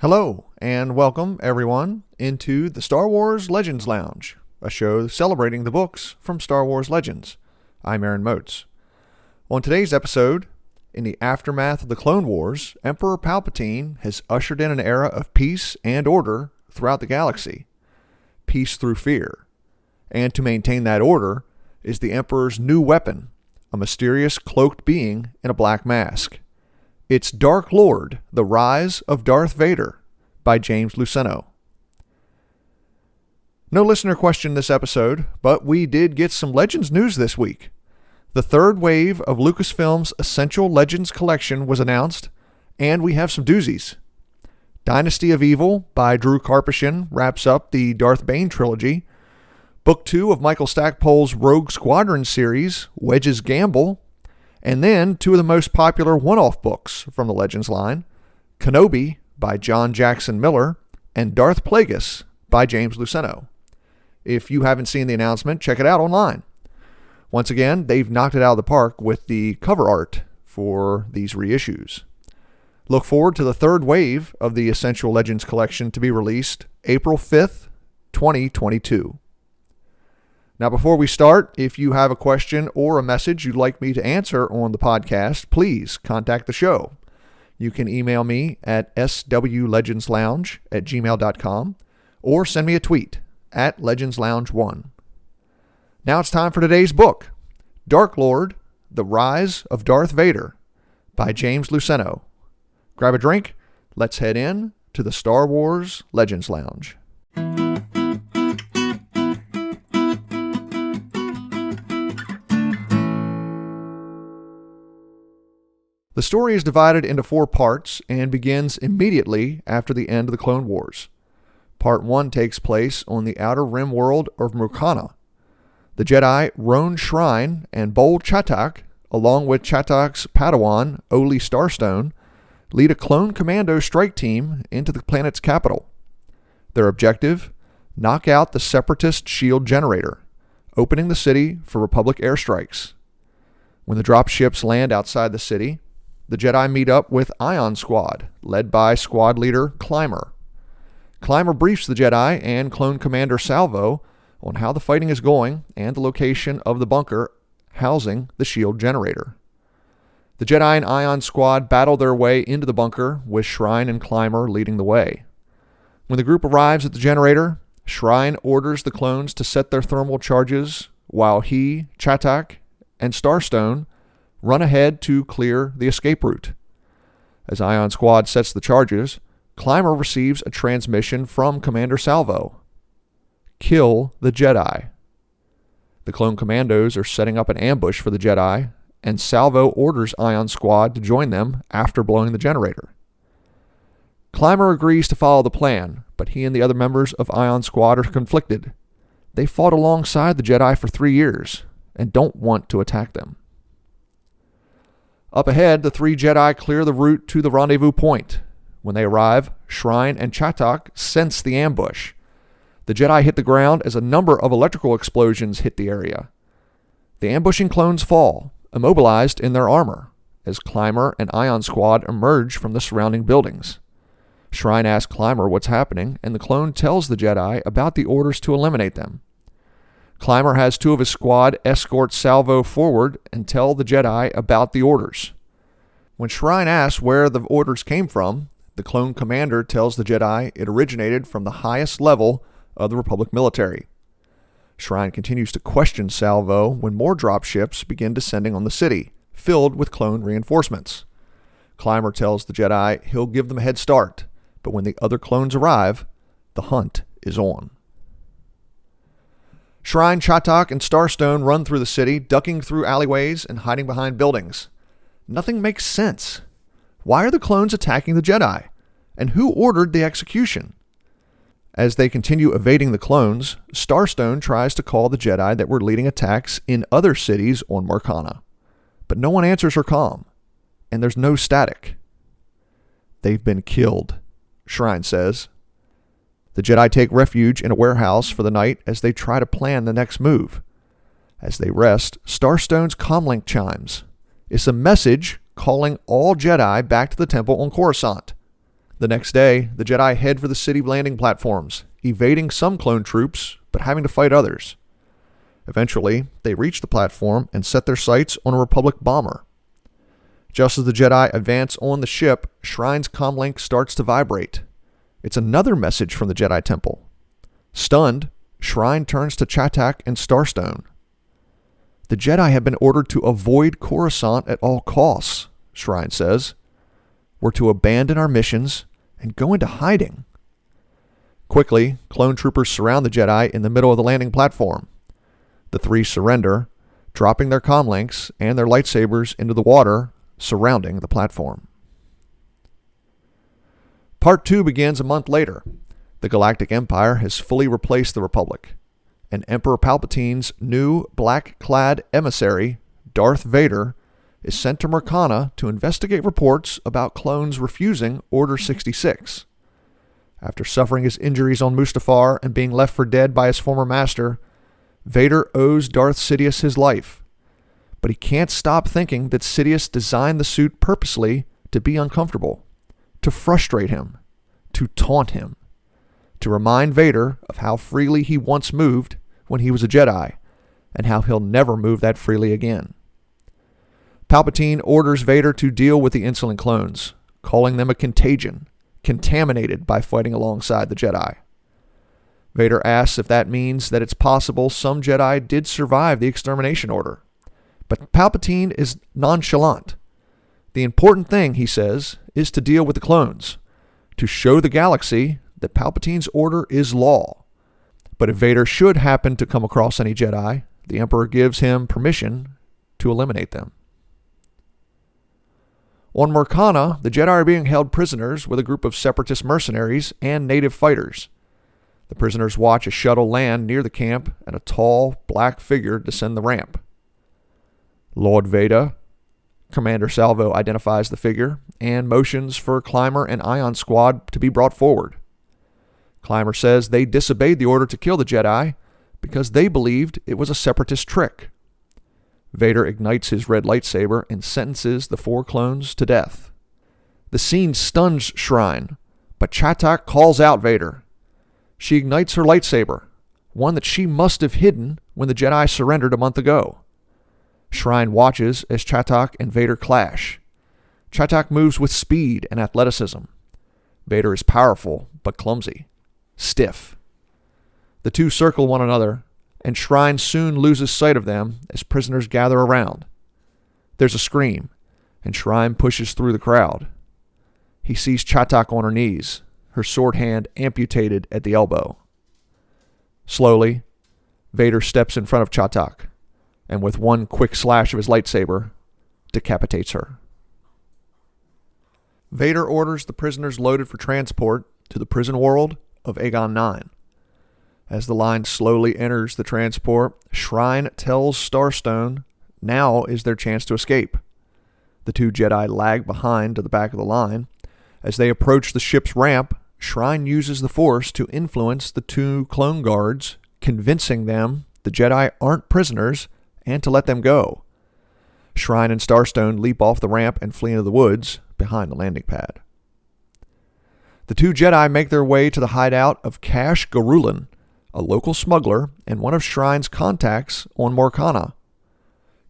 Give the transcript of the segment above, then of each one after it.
Hello, and welcome, everyone, into the Star Wars Legends Lounge, a show celebrating the books from Star Wars Legends. I'm Aaron Moats. On today's episode, in the aftermath of the Clone Wars, Emperor Palpatine has ushered in an era of peace and order throughout the galaxy. Peace through fear. And to maintain that order is the Emperor's new weapon, a mysterious cloaked being in a black mask. It's Dark Lord, The Rise of Darth Vader by James Luceno. No listener questioned this episode, but we did get some Legends news this week. The third wave of Lucasfilm's Essential Legends collection was announced, and we have some doozies. Dynasty of Evil by Drew Karpyshyn wraps up the Darth Bane trilogy. Book 2 of Michael Stackpole's Rogue Squadron series, Wedge's Gamble. And then two of the most popular one-off books from the Legends line, Kenobi by John Jackson Miller and Darth Plagueis by James Luceno. If you haven't seen the announcement, check it out online. Once again, they've knocked it out of the park with the cover art for these reissues. Look forward to the third wave of the Essential Legends collection to be released April 5th, 2022. Now, before we start, if you have a question or a message you'd like me to answer on the podcast, please contact the show. You can email me at swlegendslounge@gmail.com or send me a tweet at legendslounge1. Now it's time for today's book, Dark Lord, The Rise of Darth Vader by James Luceno. Grab a drink. Let's head in to the Star Wars Legends Lounge. The story is divided into 4 parts and begins immediately after the end of the Clone Wars. Part 1 takes place on the outer rim world of Murkana. The Jedi Roan Shrine and Bol Chatak, along with Chatak's Padawan, Oli Starstone, lead a clone commando strike team into the planet's capital. Their objective? Knock out the Separatist shield generator, opening the city for Republic airstrikes. When the dropships land outside the city, the Jedi meet up with Ion Squad, led by squad leader Clymer. Clymer briefs the Jedi and clone commander Salvo on how the fighting is going and the location of the bunker housing the shield generator. The Jedi and Ion Squad battle their way into the bunker, with Shrine and Clymer leading the way. When the group arrives at the generator, Shrine orders the clones to set their thermal charges, while he, Chatak, and Starstone run ahead to clear the escape route. As Ion Squad sets the charges, Clymer receives a transmission from Commander Salvo. Kill the Jedi. The clone commandos are setting up an ambush for the Jedi, and Salvo orders Ion Squad to join them after blowing the generator. Clymer agrees to follow the plan, but he and the other members of Ion Squad are conflicted. They fought alongside the Jedi for 3 years and don't want to attack them. Up ahead, the 3 Jedi clear the route to the rendezvous point. When they arrive, Shrine and Chatak sense the ambush. The Jedi hit the ground as a number of electrical explosions hit the area. The ambushing clones fall, immobilized in their armor, as Clymer and Ion Squad emerge from the surrounding buildings. Shrine asks Clymer what's happening, and the clone tells the Jedi about the orders to eliminate them. Clymer has 2 of his squad escort Salvo forward and tell the Jedi about the orders. When Shrine asks where the orders came from, the clone commander tells the Jedi it originated from the highest level of the Republic military. Shrine continues to question Salvo when more dropships begin descending on the city, filled with clone reinforcements. Clymer tells the Jedi he'll give them a head start, but when the other clones arrive, the hunt is on. Shrine, Chatak, and Starstone run through the city, ducking through alleyways and hiding behind buildings. Nothing makes sense. Why are the clones attacking the Jedi? And who ordered the execution? As they continue evading the clones, Starstone tries to call the Jedi that were leading attacks in other cities on Murkana. But no one answers her comm, and there's no static. They've been killed, Shrine says. The Jedi take refuge in a warehouse for the night as they try to plan the next move. As they rest, Starstone's comlink chimes. It's a message calling all Jedi back to the temple on Coruscant. The next day, the Jedi head for the city landing platforms, evading some clone troops, but having to fight others. Eventually, they reach the platform and set their sights on a Republic bomber. Just as the Jedi advance on the ship, Shrine's comlink starts to vibrate. It's another message from the Jedi Temple. Stunned, Shrine turns to Chaatak and Starstone. The Jedi have been ordered to avoid Coruscant at all costs, Shrine says. We're to abandon our missions and go into hiding. Quickly, clone troopers surround the Jedi in the middle of the landing platform. The three surrender, dropping their comlinks and their lightsabers into the water surrounding the platform. Part 2 begins a month later. The Galactic Empire has fully replaced the Republic, and Emperor Palpatine's new black-clad emissary, Darth Vader, is sent to Murkana to investigate reports about clones refusing Order 66. After suffering his injuries on Mustafar and being left for dead by his former master, Vader owes Darth Sidious his life. But he can't stop thinking that Sidious designed the suit purposely to be uncomfortable, to frustrate him, to taunt him, to remind Vader of how freely he once moved when he was a Jedi, and how he'll never move that freely again. Palpatine orders Vader to deal with the insolent clones, calling them a contagion, contaminated by fighting alongside the Jedi. Vader asks if that means that it's possible some Jedi did survive the extermination order. But Palpatine is nonchalant. The important thing, he says, is to deal with the clones, to show the galaxy that Palpatine's order is law. But if Vader should happen to come across any Jedi, the Emperor gives him permission to eliminate them. On Murkana, the Jedi are being held prisoners with a group of separatist mercenaries and native fighters. The prisoners watch a shuttle land near the camp and a tall, black figure descend the ramp. Lord Vader, Commander Salvo identifies the figure and motions for Clymer and Ion Squad to be brought forward. Clymer says they disobeyed the order to kill the Jedi because they believed it was a separatist trick. Vader ignites his red lightsaber and sentences the 4 clones to death. The scene stuns Shrine, but Chaatak calls out Vader. She ignites her lightsaber, one that she must have hidden when the Jedi surrendered a month ago. Shrine watches as Chaatak and Vader clash. Chaatak moves with speed and athleticism. Vader is powerful, but clumsy, stiff. The two circle one another, and Shrine soon loses sight of them as prisoners gather around. There's a scream, and Shrine pushes through the crowd. He sees Chaatak on her knees, her sword hand amputated at the elbow. Slowly, Vader steps in front of Chaatak, and with one quick slash of his lightsaber, decapitates her. Vader orders the prisoners loaded for transport to the prison world of Aegon 9. As the line slowly enters the transport, Shrine tells Starstone now is their chance to escape. The 2 Jedi lag behind to the back of the line. As they approach the ship's ramp, Shrine uses the Force to influence the 2 clone guards, convincing them the Jedi aren't prisoners and to let them go. Shrine and Starstone leap off the ramp and flee into the woods behind the landing pad. The 2 Jedi make their way to the hideout of Cash Garulin, a local smuggler and one of Shrine's contacts on Murkana.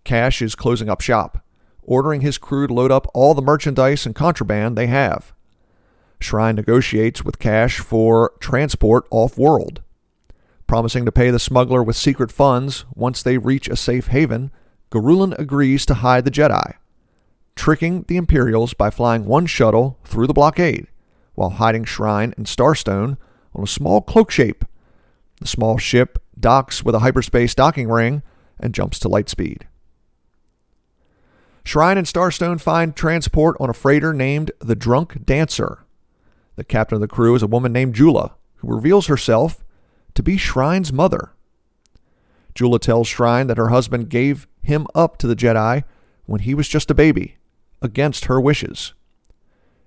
Cash is closing up shop, ordering his crew to load up all the merchandise and contraband they have. Shrine negotiates with Cash for transport off-world. Promising to pay the smuggler with secret funds once they reach a safe haven, Garulin agrees to hide the Jedi, tricking the Imperials by flying one shuttle through the blockade, while hiding Shrine and Starstone on a small cloak shape. The small ship docks with a hyperspace docking ring and jumps to light speed. Shrine and Starstone find transport on a freighter named the Drunk Dancer. The captain of the crew is a woman named Jula, who reveals herself to be Shrine's mother. Jula tells Shrine that her husband gave him up to the Jedi when he was just a baby, against her wishes.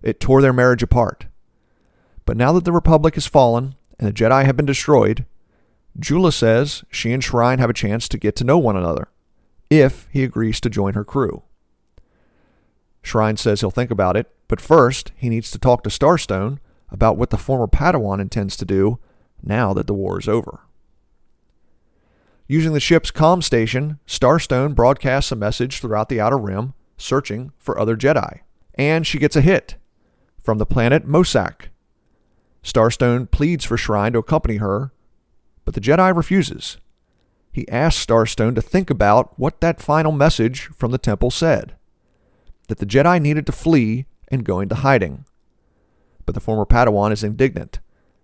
It tore their marriage apart. But now that the Republic has fallen and the Jedi have been destroyed, Jula says she and Shrine have a chance to get to know one another, if he agrees to join her crew. Shrine says he'll think about it, but first he needs to talk to Starstone about what the former Padawan intends to do now that the war is over. Using the ship's comm station, Starstone broadcasts a message throughout the Outer Rim, searching for other Jedi. And she gets a hit from the planet Mosak. Starstone pleads for Shrine to accompany her, but the Jedi refuses. He asks Starstone to think about what that final message from the temple said, that the Jedi needed to flee and go into hiding. But the former Padawan is indignant.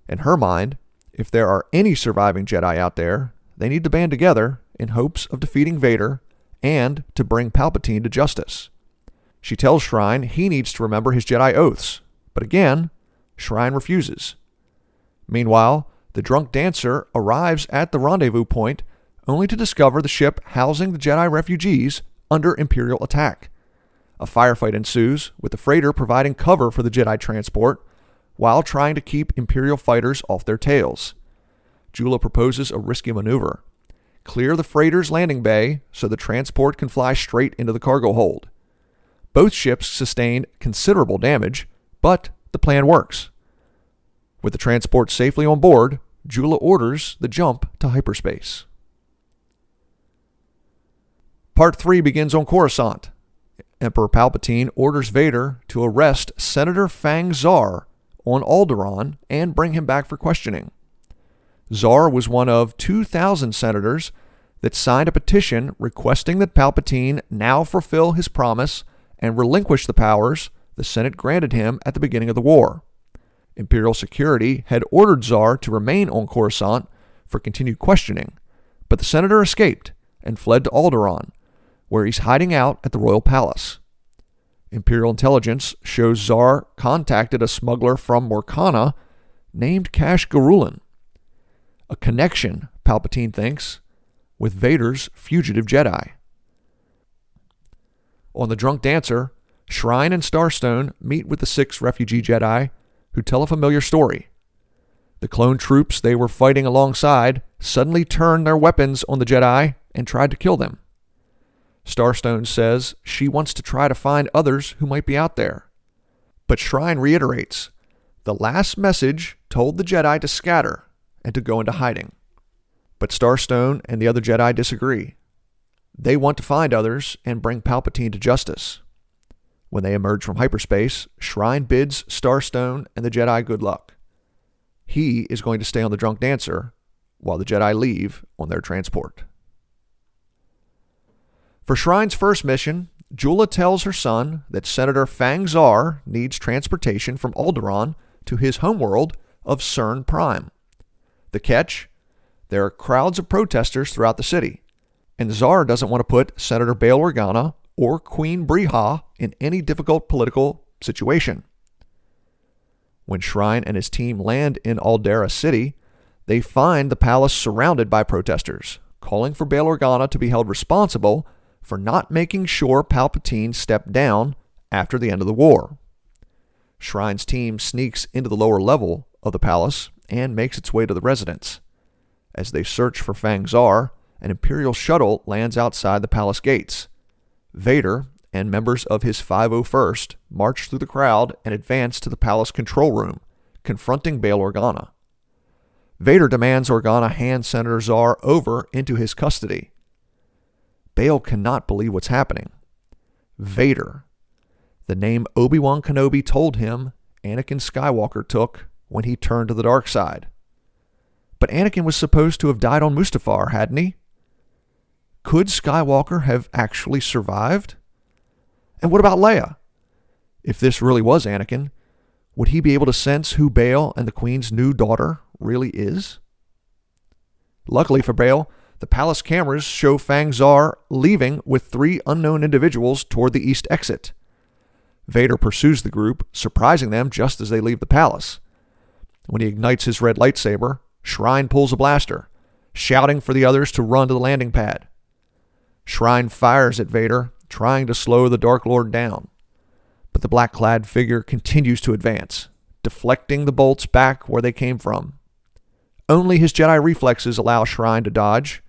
In her mind, if there are any surviving Jedi out there, they need to band together in hopes of defeating Vader and to bring Palpatine to justice. She tells Shrine he needs to remember his Jedi oaths, but again, Shrine refuses. Meanwhile, the drunk dancer arrives at the rendezvous point only to discover the ship housing the Jedi refugees under Imperial attack. A firefight ensues, with the freighter providing cover for the Jedi transport while trying to keep Imperial fighters off their tails. Jula proposes a risky maneuver. Clear the freighter's landing bay so the transport can fly straight into the cargo hold. Both ships sustain considerable damage, but the plan works. With the transport safely on board, Jula orders the jump to hyperspace. Part 3 begins on Coruscant. Emperor Palpatine orders Vader to arrest Senator Fang Zar on Alderaan and bring him back for questioning. Zar was one of 2,000 senators that signed a petition requesting that Palpatine now fulfill his promise and relinquish the powers the Senate granted him at the beginning of the war. Imperial security had ordered Zar to remain on Coruscant for continued questioning, but the senator escaped and fled to Alderaan, where he's hiding out at the royal palace. Imperial intelligence shows Zar contacted a smuggler from Morkana named Cash Garulin. A connection, Palpatine thinks, with Vader's fugitive Jedi. On the Drunk Dancer, Shrine and Starstone meet with the 6 refugee Jedi who tell a familiar story. The clone troops they were fighting alongside suddenly turned their weapons on the Jedi and tried to kill them. Starstone says she wants to try to find others who might be out there. But Shrine reiterates, the last message told the Jedi to scatter and to go into hiding. But Starstone and the other Jedi disagree. They want to find others and bring Palpatine to justice. When they emerge from hyperspace, Shrine bids Starstone and the Jedi good luck. He is going to stay on the Drunk Dancer while the Jedi leave on their transport. For Shrine's first mission, Jula tells her son that Senator Fang Zar needs transportation from Alderaan to his homeworld of Cern Prime. The catch? There are crowds of protesters throughout the city, and Zar doesn't want to put Senator Bail Organa or Queen Briha in any difficult political situation. When Shrine and his team land in Aldera City, they find the palace surrounded by protesters, calling for Bail Organa to be held responsible for not making sure Palpatine stepped down after the end of the war. Shrine's team sneaks into the lower level of the palace and makes its way to the residence. As they search for Fang Zar, an Imperial shuttle lands outside the palace gates. Vader and members of his 501st march through the crowd and advance to the palace control room, confronting Bail Organa. Vader demands Organa hand Senator Zar over into his custody. Bail cannot believe what's happening. Vader, the name Obi-Wan Kenobi told him Anakin Skywalker took when he turned to the dark side. But Anakin was supposed to have died on Mustafar, hadn't he? Could Skywalker have actually survived? And what about Leia? If this really was Anakin, would he be able to sense who Bail and the Queen's new daughter really is? Luckily for Bail, the palace cameras show Fang Zar leaving with 3 unknown individuals toward the east exit. Vader pursues the group, surprising them just as they leave the palace. When he ignites his red lightsaber, Shrine pulls a blaster, shouting for the others to run to the landing pad. Shrine fires at Vader, trying to slow the Dark Lord down. But the black-clad figure continues to advance, deflecting the bolts back where they came from. Only his Jedi reflexes allow Shrine to dodge.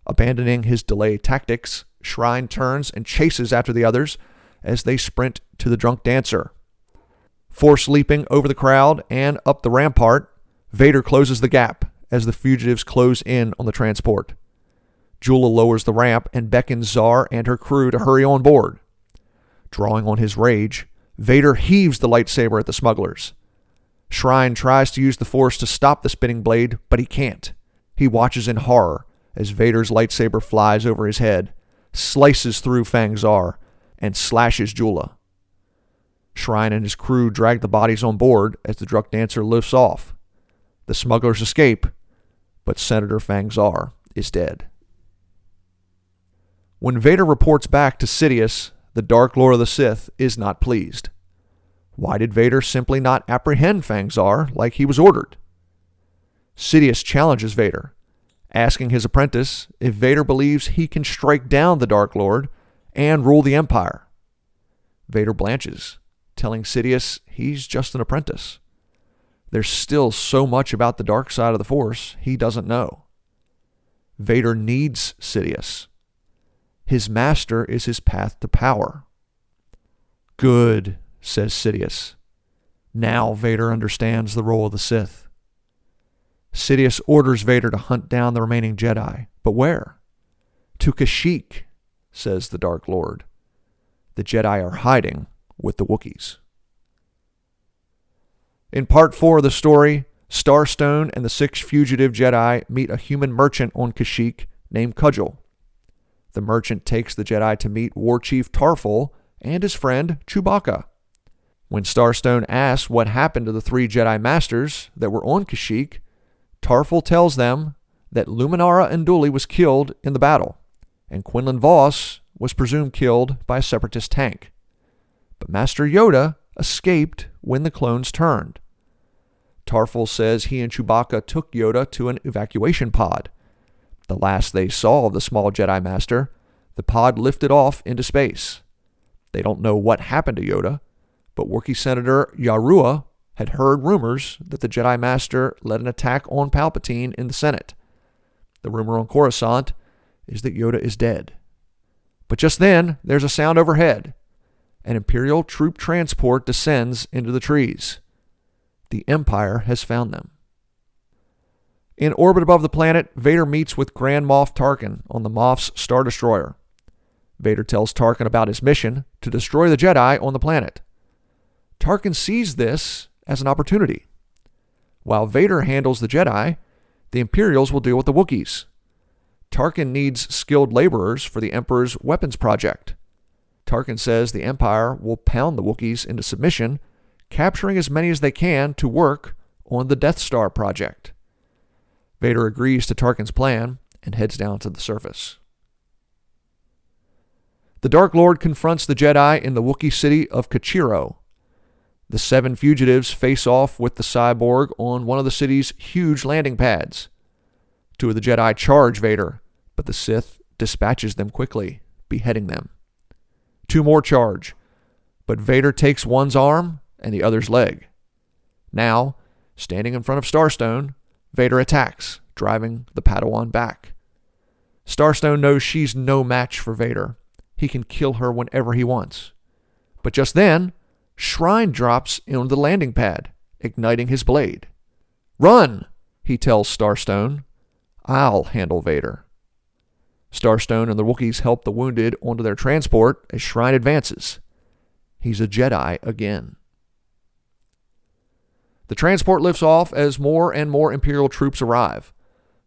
Abandoning his delay tactics, Shrine turns and chases after the others as they sprint to the drunk dancer. Force leaping over the crowd and up the rampart, Vader closes the gap as the fugitives close in on the transport. Jula lowers the ramp and beckons Zar and her crew to hurry on board. Drawing on his rage, Vader heaves the lightsaber at the smugglers. Shrine tries to use the Force to stop the spinning blade, but he can't. He watches in horror as Vader's lightsaber flies over his head, slices through Fang Zar, and slashes Jula. Shrine and his crew drag the bodies on board as the drunk dancer lifts off. The smugglers escape, but Senator Fang Zar is dead. When Vader reports back to Sidious, the Dark Lord of the Sith is not pleased. Why did Vader simply not apprehend Fang Zar like he was ordered? Sidious challenges Vader, asking his apprentice if Vader believes he can strike down the Dark Lord and rule the Empire. Vader blanches, telling Sidious he's just an apprentice. There's still so much about the dark side of the Force he doesn't know. Vader needs Sidious. His master is his path to power. Good, says Sidious. Now Vader understands the role of the Sith. Sidious orders Vader to hunt down the remaining Jedi. But where? To Kashyyyk, says the Dark Lord. The Jedi are hiding with the Wookiees. In Part 4 of the story, Starstone and the 6 fugitive Jedi meet a human merchant on Kashyyyk named Cudgel. The merchant takes the Jedi to meet War Chief Tarful and his friend Chewbacca. When Starstone asks what happened to the 3 Jedi Masters that were on Kashyyyk, Tarful tells them that Luminara Unduli was killed in the battle, and Quinlan Vos was presumed killed by a Separatist tank. But Master Yoda escaped when the clones turned. Tarful says he and Chewbacca took Yoda to an evacuation pod. The last they saw of the small Jedi Master, the pod lifted off into space. They don't know what happened to Yoda, but Wookiee Senator Yarua had heard rumors that the Jedi Master led an attack on Palpatine in the Senate. The rumor on Coruscant is that Yoda is dead. But just then, there's a sound overhead. An Imperial troop transport descends into the trees. The Empire has found them. In orbit above the planet, Vader meets with Grand Moff Tarkin on the Moff's Star Destroyer. Vader tells Tarkin about his mission to destroy the Jedi on the planet. Tarkin sees this as an opportunity. While Vader handles the Jedi, the Imperials will deal with the Wookiees. Tarkin needs skilled laborers for the Emperor's weapons project. Tarkin says the Empire will pound the Wookiees into submission, capturing as many as they can to work on the Death Star project. Vader agrees to Tarkin's plan and heads down to the surface. The Dark Lord confronts the Jedi in the Wookiee city of Kachiro. The 7 fugitives face off with the cyborg on one of the city's huge landing pads. 2 of the Jedi charge Vader, but the Sith dispatches them quickly, beheading them. 2 more charge, but Vader takes one's arm and the other's leg. Now, standing in front of Starstone, Vader attacks, driving the Padawan back. Starstone knows she's no match for Vader. He can kill her whenever he wants. But just then, Shrine drops onto the landing pad, igniting his blade. "Run!" he tells Starstone. "I'll handle Vader." Starstone and the Wookiees help the wounded onto their transport as Shrine advances. He's a Jedi again. The transport lifts off as more and more Imperial troops arrive.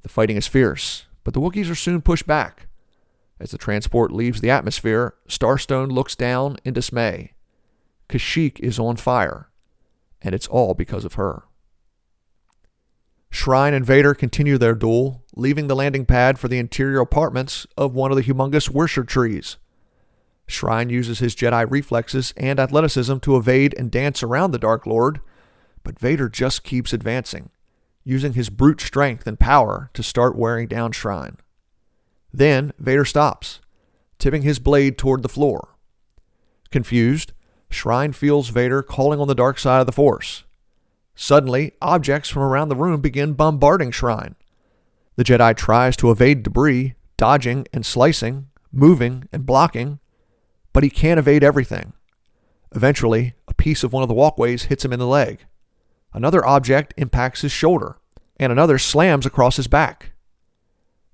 The fighting is fierce, but the Wookiees are soon pushed back. As the transport leaves the atmosphere, Starstone looks down in dismay. Kashyyyk is on fire, and it's all because of her. Shrine and Vader continue their duel, leaving the landing pad for the interior apartments of one of the humongous Worship trees. Shrine uses his Jedi reflexes and athleticism to evade and dance around the Dark Lord, but Vader just keeps advancing, using his brute strength and power to start wearing down Shrine. Then Vader stops, tipping his blade toward the floor. Confused, Shrine feels Vader calling on the dark side of the Force. Suddenly, objects from around the room begin bombarding Shrine. The Jedi tries to evade debris, dodging and slicing, moving and blocking, But he can't evade everything. Eventually, a piece of one of the walkways hits him in the leg. Another object impacts his shoulder, and another slams across his back.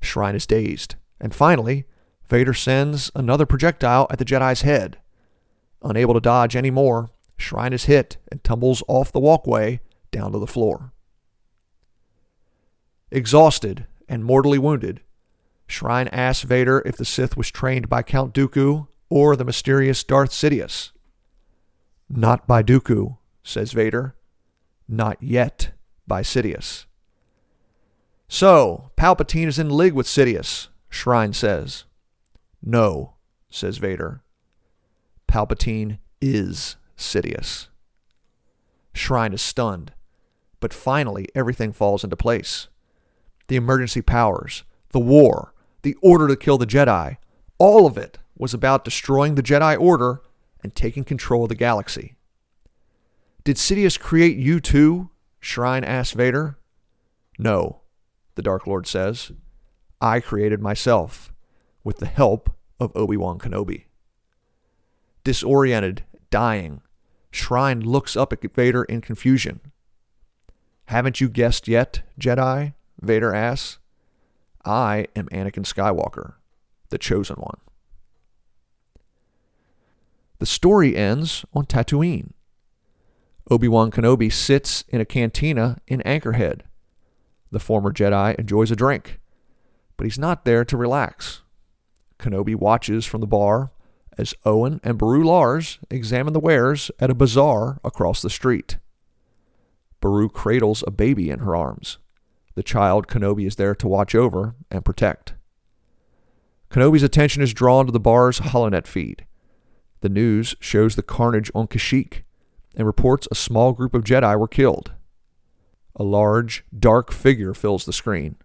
Shrine is dazed, and finally, Vader sends another projectile at the Jedi's head. Unable to dodge any more, Shrine is hit and tumbles off the walkway down to the floor. Exhausted and mortally wounded, Shrine asks Vader if the Sith was trained by Count Dooku or the mysterious Darth Sidious. "Not by Dooku," says Vader. "Not yet by Sidious." "So, Palpatine is in league with Sidious," Shrine says. "No," says Vader. "Palpatine is Sidious." Shrine is stunned, but finally everything falls into place. The emergency powers, the war, the order to kill the Jedi, all of it was about destroying the Jedi Order and taking control of the galaxy. "Did Sidious create you too?" Shrine asks Vader. "No," the Dark Lord says. "I created myself, with the help of Obi-Wan Kenobi." Disoriented, dying, Shrine looks up at Vader in confusion. "Haven't you guessed yet, Jedi?" Vader asks. "I am Anakin Skywalker, the Chosen One." The story ends on Tatooine. Obi-Wan Kenobi sits in a cantina in Anchorhead. The former Jedi enjoys a drink, but he's not there to relax. Kenobi watches from the bar as Owen and Beru Lars examine the wares at a bazaar across the street. Beru cradles a baby in her arms. The child Kenobi is there to watch over and protect. Kenobi's attention is drawn to the bar's holonet feed. The news shows the carnage on Kashyyyk and reports a small group of Jedi were killed. A large, dark figure fills the screen.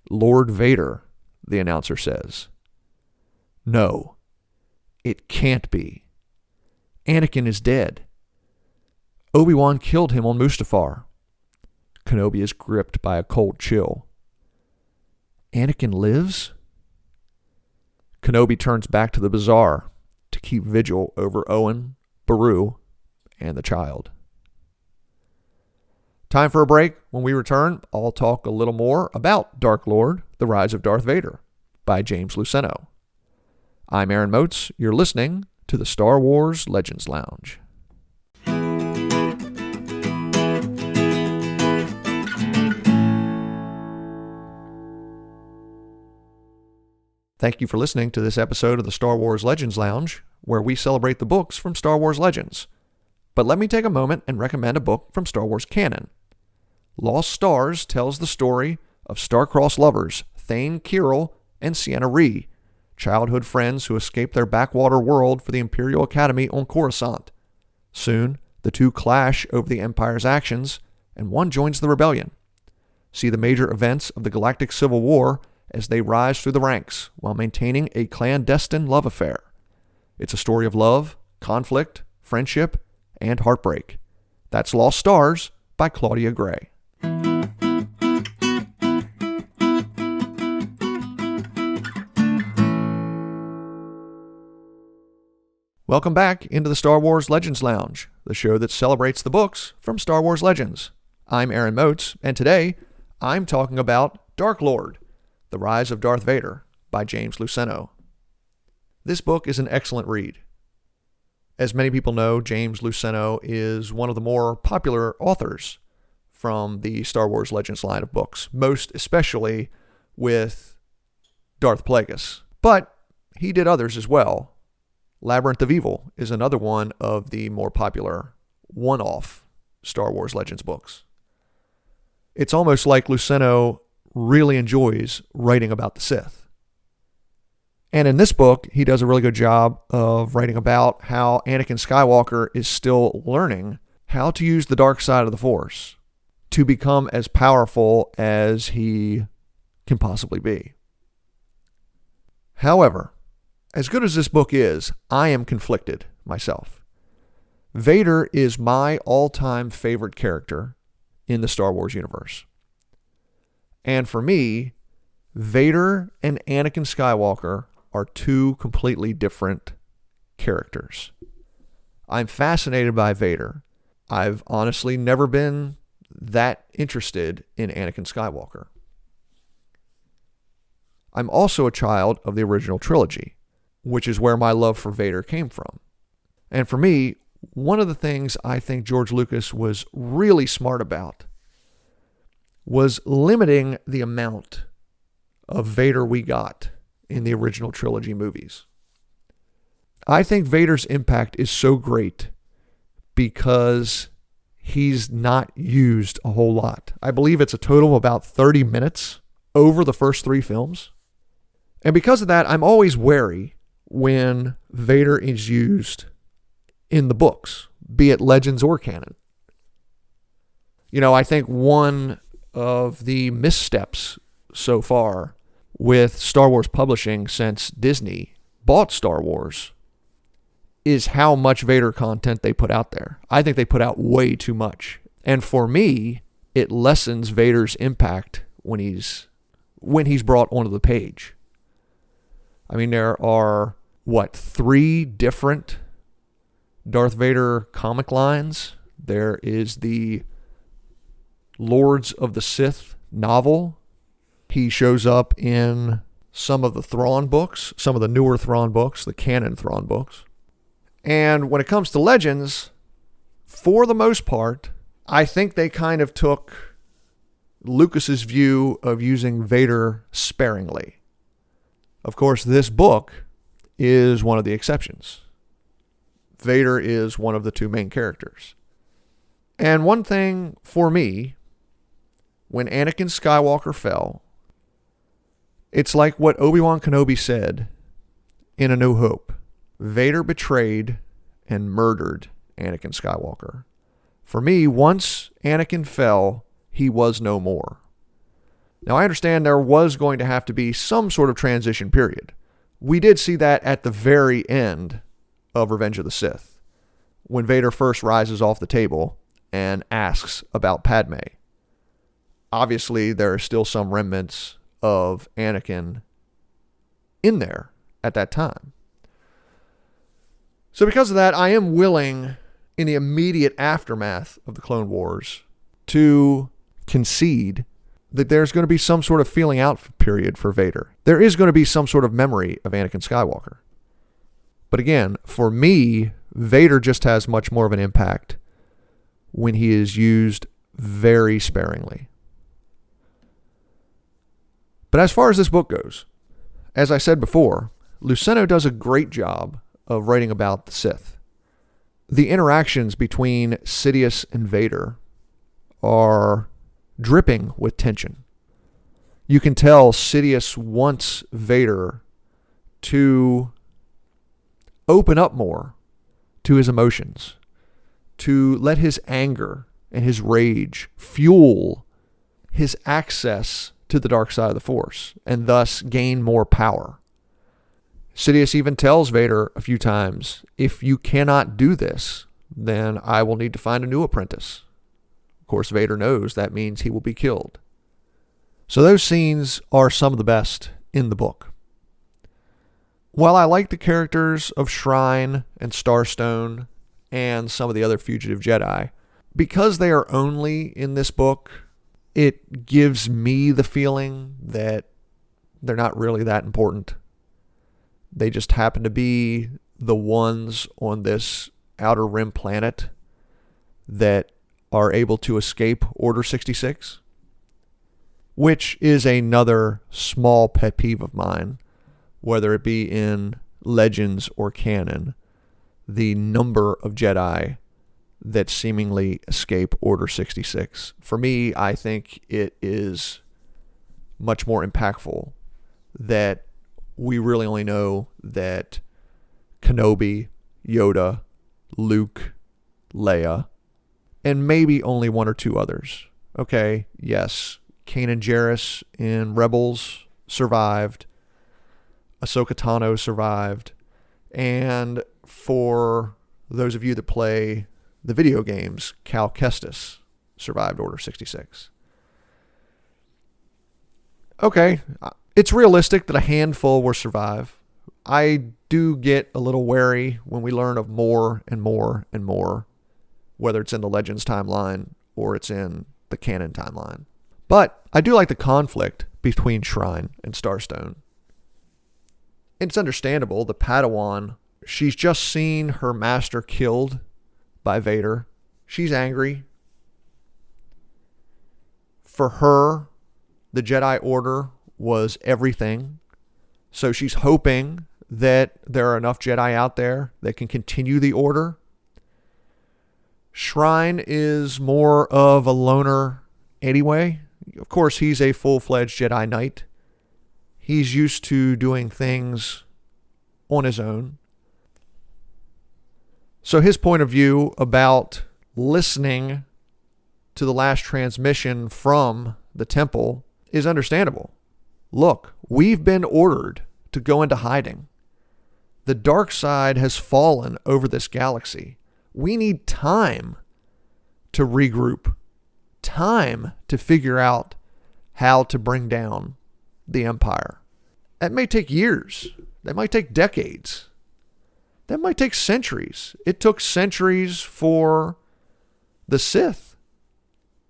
"Lord Vader," the announcer says. "No, it can't be. Anakin is dead. Obi-Wan killed him on Mustafar." Kenobi is gripped by a cold chill. "Anakin lives?" Kenobi turns back to the bazaar to keep vigil over Owen, Beru, and the child. Time for a break. When we return, I'll talk a little more about Dark Lord, The Rise of Darth Vader by James Luceno. I'm Aaron Moats. You're listening to the Star Wars Legends Lounge. Thank you for listening to this episode of the Star Wars Legends Lounge, where we celebrate the books from Star Wars Legends. But let me take a moment and recommend a book from Star Wars canon. Lost Stars tells the story of star-crossed lovers Thane Kyrell and Sienna Ree, childhood friends who escape their backwater world for the Imperial Academy on Coruscant. Soon, the two clash over the Empire's actions, and one joins the rebellion. See the major events of the Galactic Civil War as they rise through the ranks while maintaining a clandestine love affair. It's a story of love, conflict, friendship, and heartbreak. That's Lost Stars by Claudia Gray. Welcome back into the Star Wars Legends Lounge, the show that celebrates the books from Star Wars Legends. I'm Aaron Moats, and today I'm talking about Dark Lord, The Rise of Darth Vader by James Luceno. This book is an excellent read. As many people know, James Luceno is one of the more popular authors from the Star Wars Legends line of books, most especially with Darth Plagueis. But he did others as well. Labyrinth of Evil is another one of the more popular one-off Star Wars Legends books. It's almost like Luceno really enjoys writing about the Sith. And in this book, he does a really good job of writing about how Anakin Skywalker is still learning how to use the dark side of the Force to become as powerful as he can possibly be. However, as good as this book is, I am conflicted myself. Vader is my all-time favorite character in the Star Wars universe. And for me, Vader and Anakin Skywalker are two completely different characters. I'm fascinated by Vader. I've honestly never been that interested in Anakin Skywalker. I'm also a child of the original trilogy, which is where my love for Vader came from. And for me, one of the things I think George Lucas was really smart about was limiting the amount of Vader we got in the original trilogy movies. I think Vader's impact is so great because he's not used a whole lot. I believe it's a total of about 30 minutes over the first 3 films. And because of that, I'm always wary when Vader is used in the books, be it legends or canon. I think one of the missteps so far with Star Wars publishing since Disney bought Star Wars is how much Vader content they put out there. I think they put out way too much. And for me, it lessens Vader's impact when he's brought onto the page. I mean, there are, 3 different Darth Vader comic lines? There is the Lords of the Sith novel. He shows up in some of the Thrawn books, some of the newer Thrawn books, the canon Thrawn books. And when it comes to Legends, for the most part, I think they kind of took Lucas's view of using Vader sparingly. Of course, this book is one of the exceptions. Vader is one of the 2 main characters. And one thing for me, when Anakin Skywalker fell, it's like what Obi-Wan Kenobi said in A New Hope. Vader betrayed and murdered Anakin Skywalker. For me, once Anakin fell, he was no more. Now, I understand there was going to have to be some sort of transition period. We did see that at the very end of Revenge of the Sith, when Vader first rises off the table and asks about Padme. Obviously, there are still some remnants of Anakin in there at that time. So because of that, I am willing, in the immediate aftermath of the Clone Wars, to concede that there's going to be some sort of feeling out period for Vader. There is going to be some sort of memory of Anakin Skywalker. But again, for me, Vader just has much more of an impact when he is used very sparingly. But as far as this book goes, as I said before, Luceno does a great job of writing about the Sith. The interactions between Sidious and Vader are dripping with tension. You can tell Sidious wants Vader to open up more to his emotions, to let his anger and his rage fuel his access to the dark side of the Force, and thus gain more power. Sidious even tells Vader a few times, if you cannot do this, then I will need to find a new apprentice. Of course, Vader knows that means he will be killed. So those scenes are some of the best in the book. While I like the characters of Shrine and Starstone and some of the other fugitive Jedi, because they are only in this book, it gives me the feeling that they're not really that important. They just happen to be the ones on this outer rim planet that are able to escape Order 66, which is another small pet peeve of mine, whether it be in Legends or canon, the number of Jedi that seemingly escape Order 66. For me, I think it is much more impactful that we really only know that Kenobi, Yoda, Luke, Leia, and maybe only 1 or 2 others. Okay, yes, Kanan Jarrus in Rebels survived. Ahsoka Tano survived. And for those of you that play the video games, Cal Kestis survived Order 66. Okay, it's realistic that a handful will survive. I do get a little wary when we learn of more and more and more, whether it's in the Legends timeline or it's in the canon timeline. But I do like the conflict between Shrine and Starstone. It's understandable. The Padawan, she's just seen her master killed by Vader. She's angry. For her, the Jedi Order was everything. So she's hoping that there are enough Jedi out there that can continue the Order. Shrine is more of a loner anyway. Of course, he's a full-fledged Jedi Knight. He's used to doing things on his own. So his point of view about listening to the last transmission from the temple is understandable. Look, we've been ordered to go into hiding. The dark side has fallen over this galaxy. We need time to regroup, time to figure out how to bring down the Empire. That may take years. That might take decades. That might take centuries. It took centuries for the Sith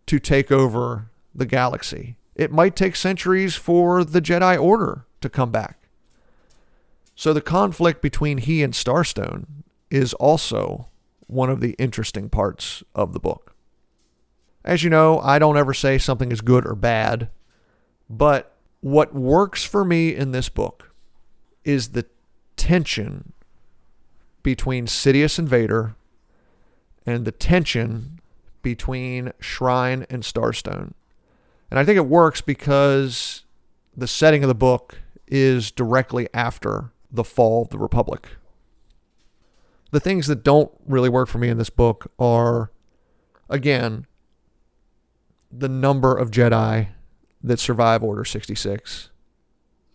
to take over the galaxy. It might take centuries for the Jedi Order to come back. So the conflict between he and Starstone is also one of the interesting parts of the book. As you know, I don't ever say something is good or bad, but what works for me in this book is the tension between Sidious and Vader and the tension between Shrine and Starstone. And I think it works because the setting of the book is directly after the fall of the Republic. The things that don't really work for me in this book are, again, the number of Jedi that survive Order 66.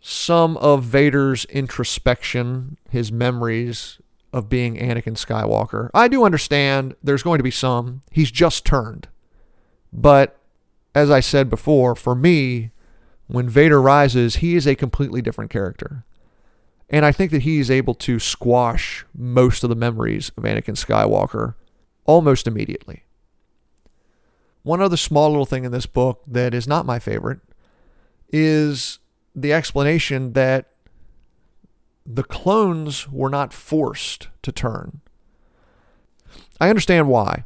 Some of Vader's introspection, his memories of being Anakin Skywalker. I do understand there's going to be some. He's just turned. But as I said before, for me, when Vader rises, he is a completely different character. And I think that he's able to squash most of the memories of Anakin Skywalker almost immediately. One other small little thing in this book that is not my favorite is the explanation that the clones were not forced to turn. I understand why.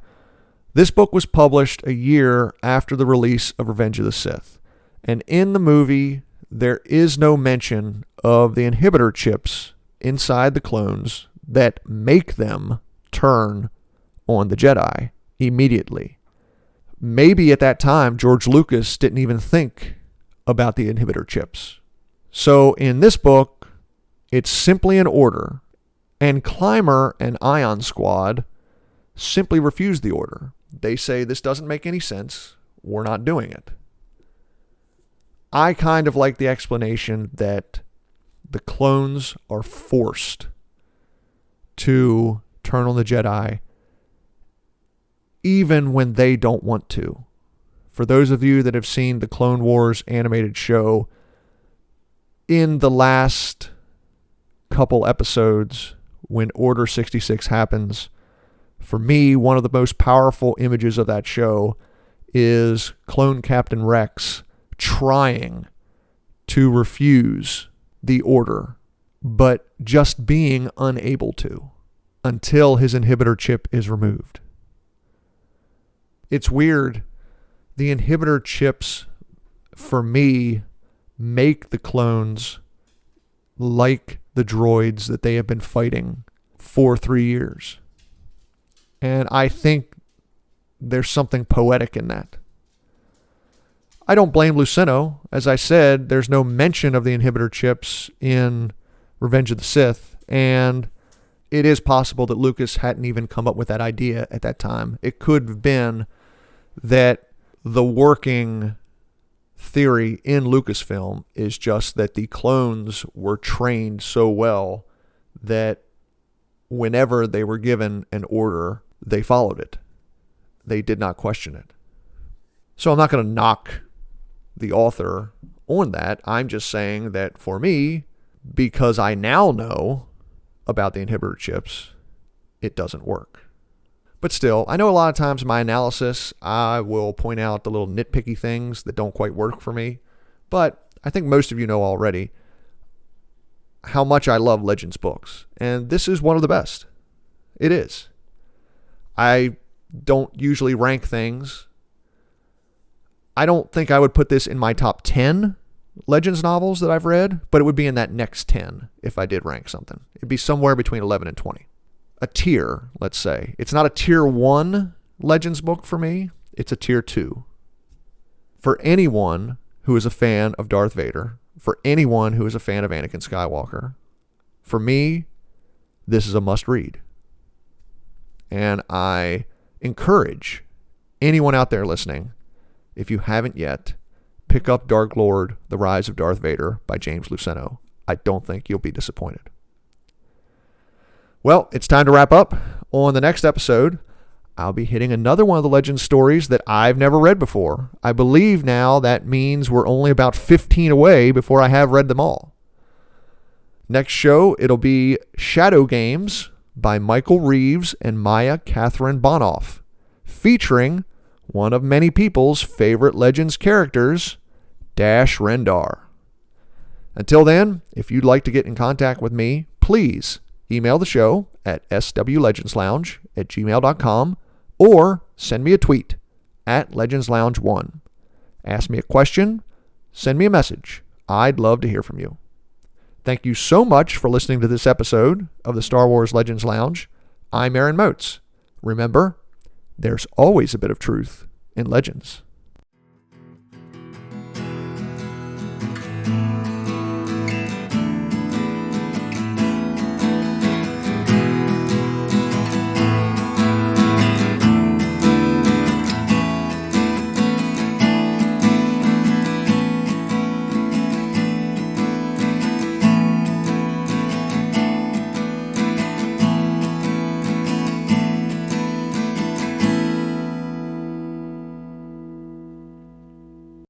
This book was published a year after the release of Revenge of the Sith. And in the movie, there is no mention of the inhibitor chips inside the clones that make them turn on the Jedi immediately. Maybe at that time, George Lucas didn't even think about the inhibitor chips. So in this book, it's simply an order, and Clymer and Ion Squad simply refuse the order. They say, this doesn't make any sense. We're not doing it. I kind of like the explanation that the clones are forced to turn on the Jedi even when they don't want to. For those of you that have seen the Clone Wars animated show, in the last couple episodes when Order 66 happens, for me, one of the most powerful images of that show is Clone Captain Rex trying to refuse the order, but just being unable to until his inhibitor chip is removed. It's weird. The inhibitor chips, for me, make the clones like the droids that they have been fighting for 3 years. And I think there's something poetic in that. I don't blame Luceno. As I said, there's no mention of the inhibitor chips in Revenge of the Sith, and it is possible that Lucas hadn't even come up with that idea at that time. It could have been that the working theory in Lucasfilm is just that the clones were trained so well that whenever they were given an order, they followed it. They did not question it. So I'm not going to knock the author on that. I'm just saying that for me, because I now know about the inhibitor chips, it doesn't work. But still, I know a lot of times in my analysis, I will point out the little nitpicky things that don't quite work for me. But I think most of you know already how much I love Legends books. And this is one of the best. It is. I don't usually rank things. I don't think I would put this in my top 10 Legends novels that I've read, but it would be in that next 10 if I did rank something. It'd be somewhere between 11 and 20. A tier, let's say. It's not a tier 1 Legends book for me. It's a tier 2. For anyone who is a fan of Darth Vader, for anyone who is a fan of Anakin Skywalker, for me, this is a must-read. And I encourage anyone out there listening, if you haven't yet, pick up Dark Lord, The Rise of Darth Vader by James Luceno. I don't think you'll be disappointed. Well, it's time to wrap up. On the next episode, I'll be hitting another one of the Legends stories that I've never read before. I believe now that means we're only about 15 away before I have read them all. Next show, it'll be Shadow Games by Michael Reeves and Maya Catherine Bonoff, featuring one of many people's favorite Legends characters, Dash Rendar. Until then, if you'd like to get in contact with me, please email the show at swlegendslounge@gmail.com or send me a tweet at legendslounge1. Ask me a question, send me a message. I'd love to hear from you. Thank you so much for listening to this episode of the Star Wars Legends Lounge. I'm Aaron Moats. Remember, there's always a bit of truth in Legends.